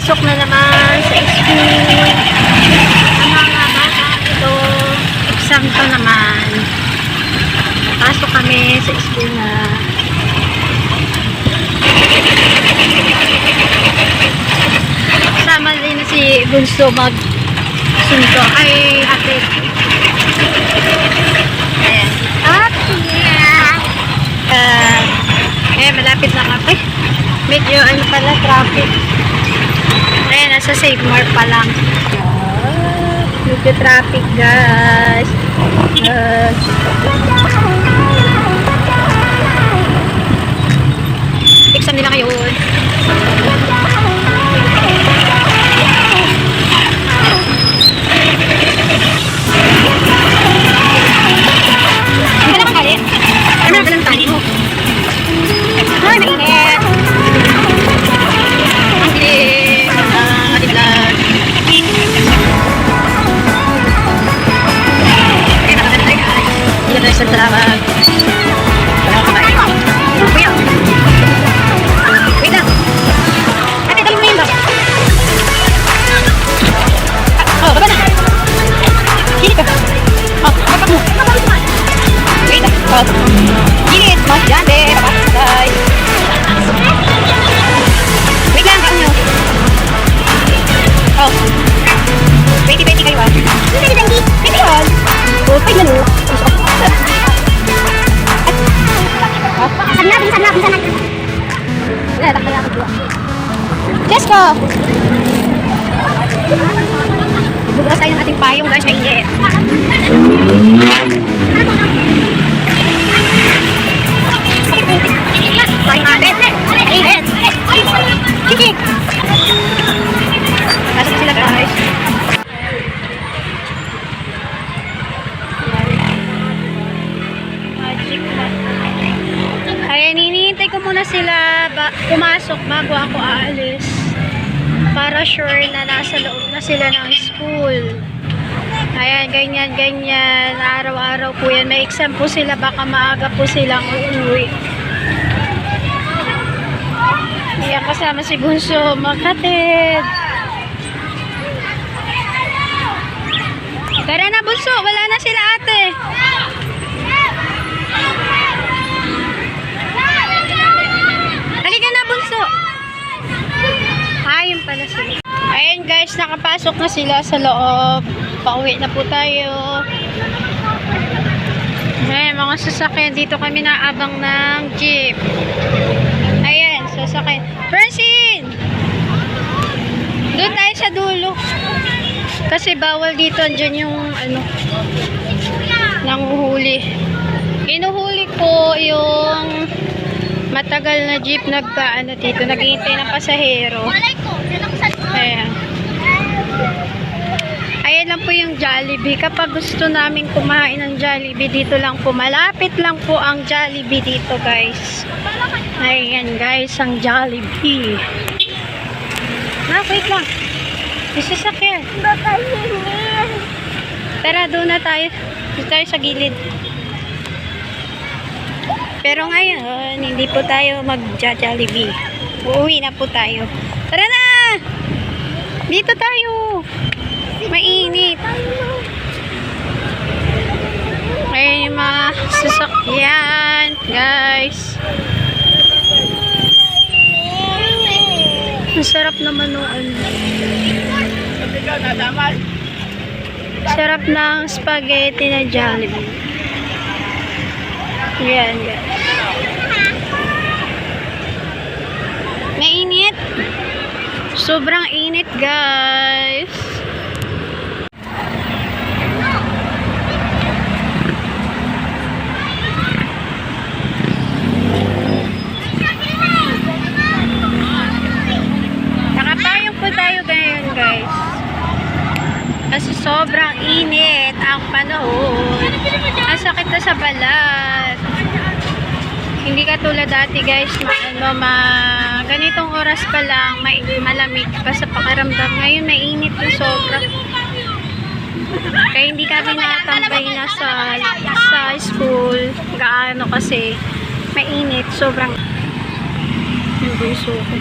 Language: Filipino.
Pasok na naman sa school. Ang mga bata ito, exam pa naman. Pasok kami sa school na. Kasama din na si Bunso magsundo kay ate. Ayan. Malapit na kami. Medyo ano pala, traffic. Ayan, nasa Save More pa lang. Medyo traffic, guys. Exam nila ngayon. Ano ka naman kali? Ano ka naman kali mo? Ay, mainit. Ang dilim. Ating vlog. Ayan, nakaganda tayo guys. Hindi na sa tawag. Wala ko kain. Kuya. Wait lang. Ate, dali mo yun ba? Oh, baba na. Hinit ka. Oh, bakak mo. Wait lang. Oh. Hinit. Mas dyan eh. Guys. Wait lang, kaon nyo. Oh. 20-20 kayo ah. 20-20? 20 yun. Oh, 5 na no. Binsan na. Wala, takpa lang ako. Let's go! Bubukas tayo ng ating payong guys, mainit. Kiki! Pasok sila guys. Ayan, hinihintay ko muna sila pumasok bago ako aalis. Para sure na nasa loob na sila ng school. Ayan, ganyan. Araw-araw po yan. May exam po sila. Baka maaga po silang uuwi. Ayan, kasama si Bunso maghatid. Tara na Bunso, wala na sila ate. Halika na Bunso. Ayun pala sila. Ayan guys, nakapasok na sila sa loob. Pauwi na po tayo. Ayan, mga sasakyan. Dito kami naabang ng jeep. Ayan, sasakyan. Francine! Doon tayo sa dulo. Kasi bawal dito. Andyan yung ano, nanguhuli. Inuhuli ko yung matagal na jeep nagkaano dito. Naghihintay ng pasahero. Ayan. Ayan lang po yung Jollibee. Kapag gusto namin kumain ng Jollibee, dito lang po. Malapit lang po ang Jollibee dito guys. Ayan guys, ang Jollibee. Wait lang. Isasakyan. Tara, doon na tayo. Dito tayo sa gilid. Pero ngayon, hindi po tayo mag-Jollibee. Uuwi na po tayo. Tara na! Dito tayo. Mainit. Ayan yung mga sasakyan, guys. Ang sarap naman o ano. Sarap ng spaghetti na Jollibee. Ayan, guys. Mainit. Sobrang init, guys. Nakapayong po tayo ngayon, guys. Kasi sobrang init ang panahon. Ang sakit na sa balat. Hindi katulad dati guys, ganitong oras pa lang, malamig pa sa pakiramdam. Ngayon mainit na sobra. Kaya hindi kami nakatambay na sa school. Gaano kasi mainit, sobrang hindi suko.